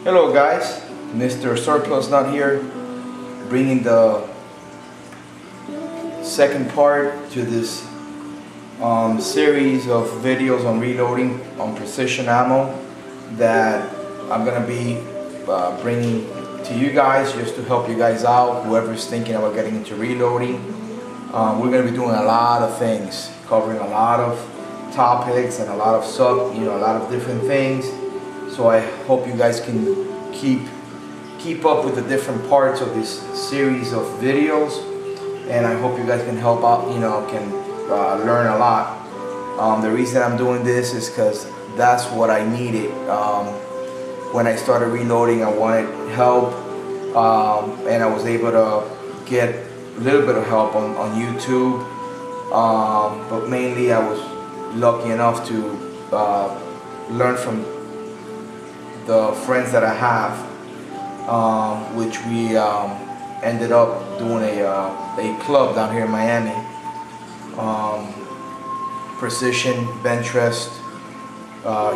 Hello guys, Mr. Surplus not here, bringing the second part to this series of videos on reloading on precision ammo that I'm gonna be bringing to you guys just to help you guys out, whoever's thinking about getting into reloading. We're gonna be doing a lot of things, covering a lot of topics and a lot of a lot of different things. So I hope you guys can keep up with the different parts of this series of videos, and I hope you guys can help out, can learn a lot. The reason I'm doing this is because that's what I needed. When I started reloading, I wanted help, and I was able to get a little bit of help on YouTube, but mainly I was lucky enough to learn from the friends that I have, which we ended up doing a club down here in Miami, precision bench rest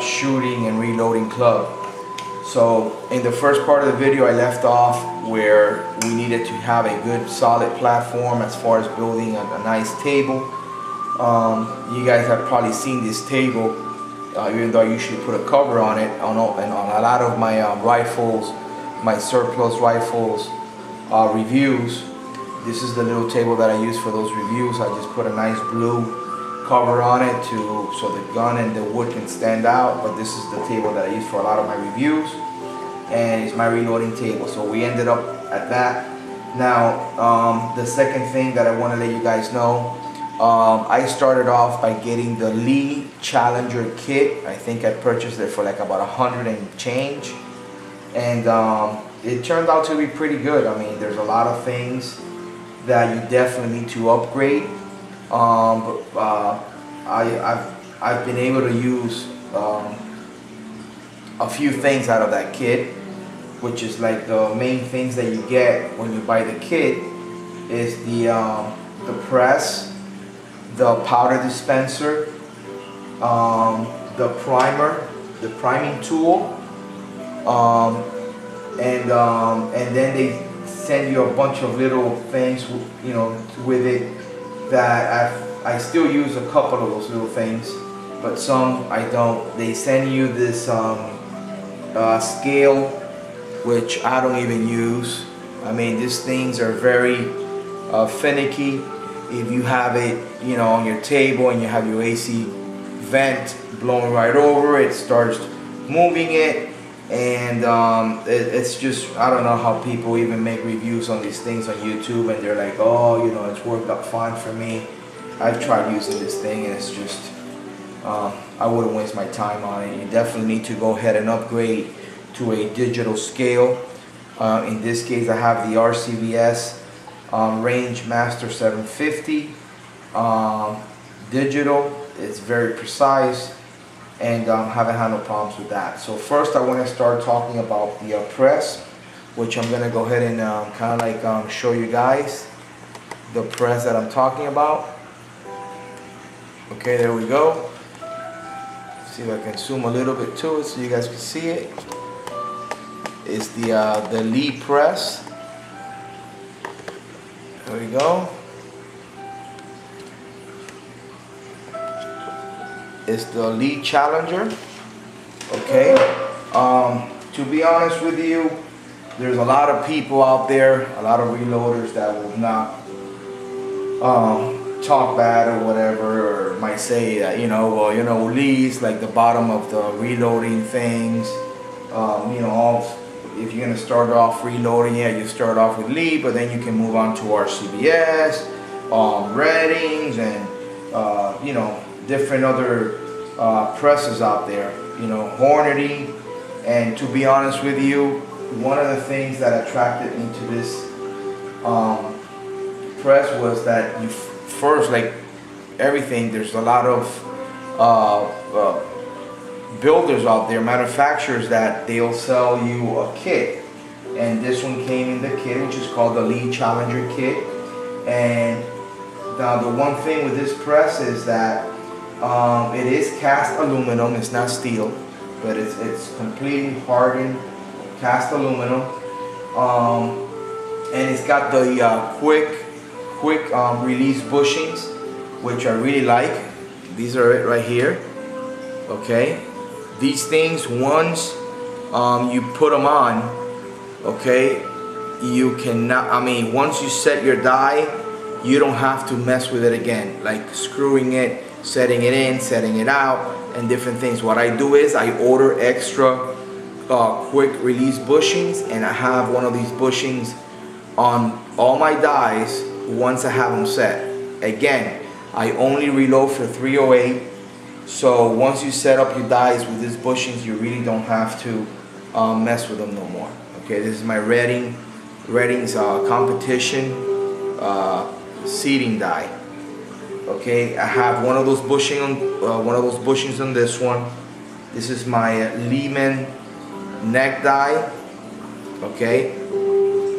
shooting and reloading club. So in the first part of the video I left off where we needed to have a good solid platform as far as building a nice table. You guys have probably seen this table, even though I usually put a cover on it, and on a lot of my rifles, my surplus rifles reviews. This is the little table that I use for those reviews. I just put a nice blue cover on it so the gun and the wood can stand out, but this is the table that I use for a lot of my reviews, and it's my reloading table. So we ended up at that. Now the second thing that I want to let you guys know, I started off by getting the Lee Challenger kit. I think I purchased it for like about $100 and change, and it turned out to be pretty good. I mean, there's a lot of things that you definitely need to upgrade, but I've been able to use a few things out of that kit, which is like the main things that you get when you buy the kit is the press, the powder dispenser, the primer, the priming tool, and then they send you a bunch of little things, with it that I still use a couple of those little things, but some I don't. They send you this scale, which I don't even use. I mean, these things are very finicky. If you have it, on your table and you have your AC vent blowing right over it, starts moving it, and it's just, I don't know how people even make reviews on these things on YouTube, and they're like, oh, it's worked out fine for me. I've tried using this thing, and it's just, I wouldn't waste my time on it. You definitely need to go ahead and upgrade to a digital scale. In this case, I have the RCBS Range Master 750 digital. It's very precise, and haven't had no problems with that. So first I want to start talking about the press, which I'm going to go ahead and kind of like show you guys the press that I'm talking about. Okay, there we go. See if I can zoom a little bit to it so you guys can see it. It's the Lee press. There we go. It's the Lee Challenger. Okay. To be honest with you, there's a lot of people out there, a lot of reloaders that will not talk bad or whatever, or might say that, well, Lee's like the bottom of the reloading things. If you're gonna start off reloading, you start off with Lee, but then you can move on to RCBS, Reddings, and different other presses out there, Hornady. And to be honest with you, one of the things that attracted me to this press was that you first, like everything, there's a lot of builders out there, manufacturers, that they'll sell you a kit, and this one came in the kit, which is called the Lee Challenger kit. And now the one thing with this press is that it is cast aluminum, it's not steel, but it's completely hardened cast aluminum, and it's got the quick release bushings, which I really like. These are it right here. Okay, these things, once you put them on, okay, you cannot, I mean, once you set your die, you don't have to mess with it again, like screwing it, setting it in, setting it out, and different things. What I do is I order extra quick release bushings, and I have one of these bushings on all my dies once I have them set. Again, I only reload for 308, so once you set up your dies with these bushings, you really don't have to mess with them no more. Okay, this is my Redding's competition seating die. Okay, I have one of those bushings on this one. This is my Lehman neck die. Okay,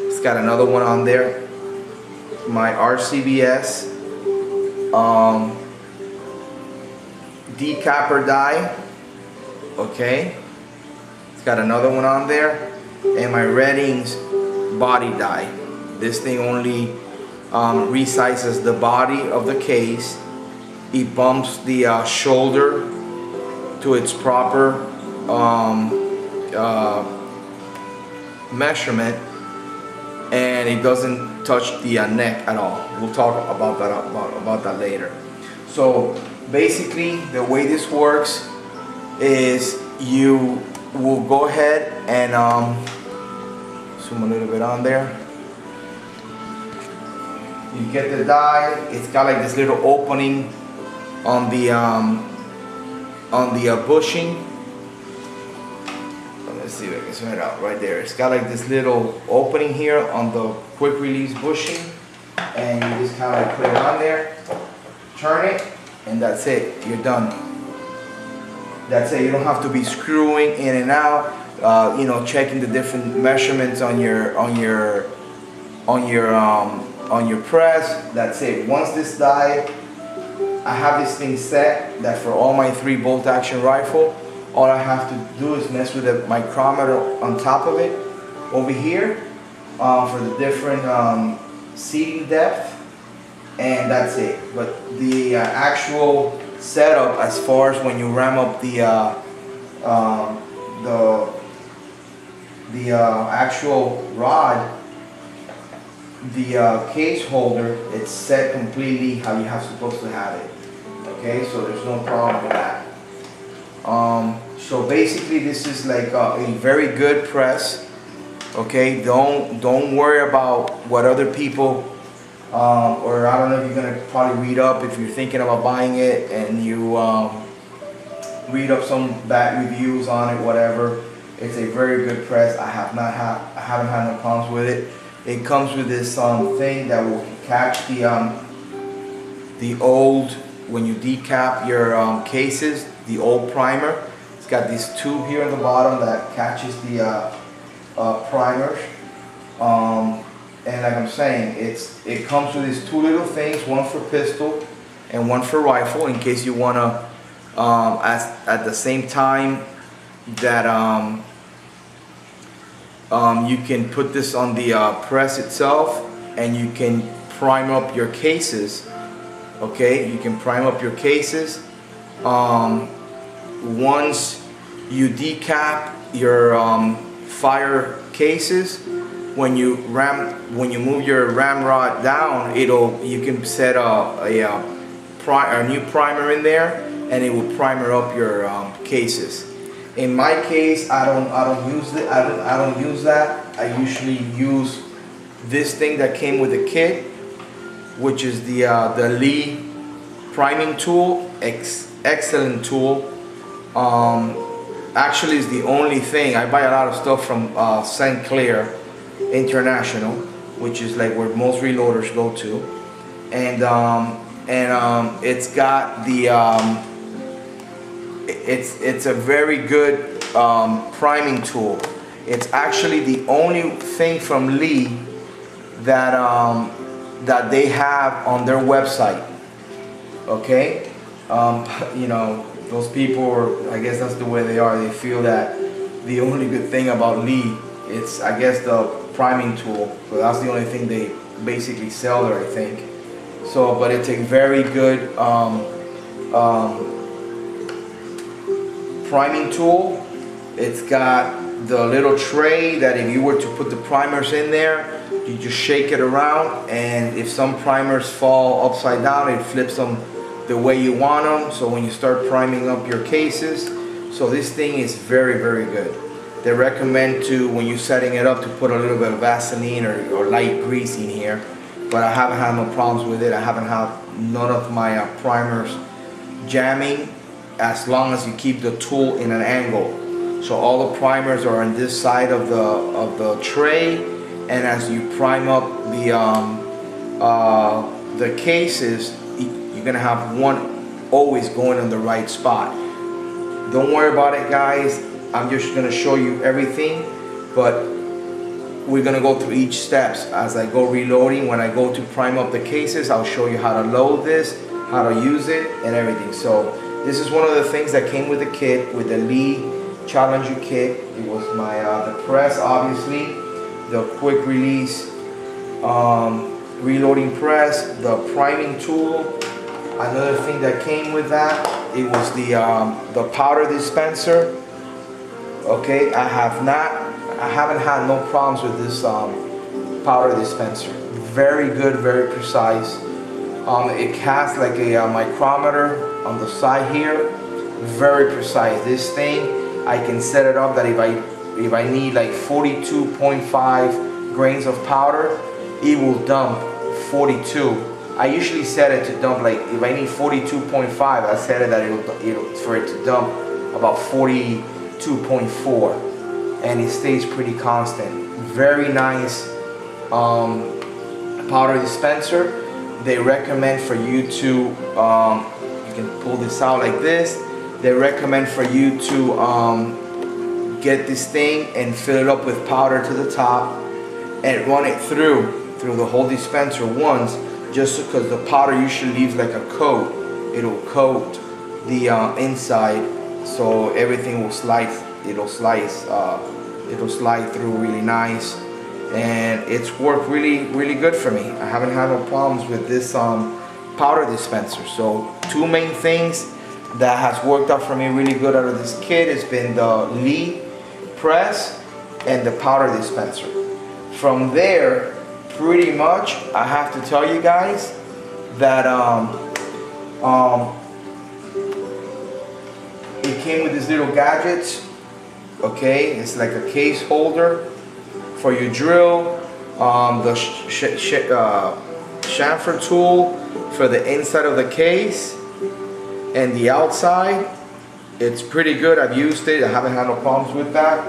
it's got another one on there. My RCBS decapper die. Okay, it's got another one on there, and my Redding's body die. This thing only resizes the body of the case. It bumps the shoulder to its proper measurement, and it doesn't touch the neck at all. We'll talk about that later. So basically, the way this works is you will go ahead and zoom a little bit on there. You get the die. It's got like this little opening on the bushing. Let's see if I can zoom it out right there. It's got like this little opening here on the quick release bushing, and you just kind of like put it on there, turn it, and that's it. You're done. That's it. You don't have to be screwing in and out. You know, checking the different measurements on your press. That's it. Once this die, I have this thing set that for all my 3 bolt action rifle, all I have to do is mess with the micrometer on top of it over here for the different seating depth, and that's it. But the actual setup, as far as when you ram up the actual rod, the case holder, it's set completely how you have supposed to have it. Okay, so there's no problem with that. So basically, this is like a very good press. Okay, don't worry about what other people or I don't know if you're gonna probably read up if you're thinking about buying it, and you read up some bad reviews on it, whatever. It's a very good press. I haven't had no problems with it. It comes with this thing that will catch the old, when you decap your cases, the old primer. It's got this tube here on the bottom that catches the primers. And like I'm saying, it comes with these 2 little things, one for pistol and one for rifle, in case you wanna at the same time that you can put this on the press itself, and you can prime up your cases. Okay, you can prime up your cases. Once you decap your fire cases, when you move your ramrod down, you can set a new primer in there, and it will primer up your cases. In my case, I don't use that. I usually use this thing that came with the kit, which is the Lee priming tool. Excellent tool. Actually, it's the only thing. I buy a lot of stuff from St. Clair International, which is like where most reloaders go to, and it's got the it's a very good priming tool. It's actually the only thing from Lee that that they have on their website. Okay, you know, those people, I guess that's the way they are. They feel that the only good thing about Lee It's, I guess, the priming tool. So that's the only thing they basically sell there, I think. So, but it's a very good priming tool. It's got the little tray that if you were to put the primers in there, you just shake it around, and if some primers fall upside down, it flips them the way you want them. So when you start priming up your cases, so this thing is very, very good. They recommend to, when you're setting it up, to put a little bit of Vaseline or light grease in here, but I haven't had no problems with it. I haven't had none of my primers jamming, as long as you keep the tool in an angle. So all the primers are on this side of the tray, and as you prime up the cases, you're gonna have one always going in the right spot. Don't worry about it, guys. I'm just gonna show you everything, but we're gonna go through each steps as I go reloading. When I go to prime up the cases, I'll show you how to load this, how to use it, and everything. So this is one of the things that came with the kit, with the Lee Challenger kit. It was my the press, obviously, the quick release reloading press, the priming tool. Another thing that came with that, it was the powder dispenser. Okay, I haven't had no problems with this powder dispenser. Very good, very precise. It has like a micrometer on the side here. Very precise. This thing, I can set it up that if I need like 42.5 grains of powder, it will dump 42. I usually set it to dump, like if I need 42.5, I set it that it'll for it to dump about 42.4, and it stays pretty constant. Very nice powder dispenser. They recommend for you to you can pull this out like this. They recommend for you to get this thing and fill it up with powder to the top and run it through the whole dispenser once, just because the powder usually leaves like a coat. It'll coat the inside, so everything will slide. It'll slide through really nice, and it's worked really good for me. I haven't had no problems with this powder dispenser. So two main things that has worked out for me really good out of this kit has been the Lee press and the powder dispenser. From there, pretty much, I have to tell you guys that it came with these little gadgets. Okay, it's like a case holder for your drill, the chamfer tool for the inside of the case, and the outside. It's pretty good. I've used it. I haven't had no problems with that.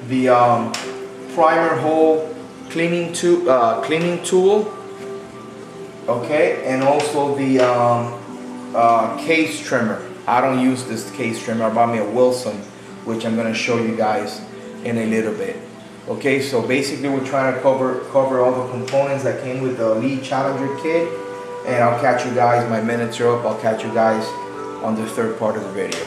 The primer hole cleaning tool. Okay, and also the case trimmer. I don't use this case trimmer. I bought me a Wilson, which I'm going to show you guys in a little bit. Okay, so basically we're trying to cover all the components that came with the Lee Challenger kit, and I'll catch you guys, my minutes are up, I'll catch you guys on the third part of the video.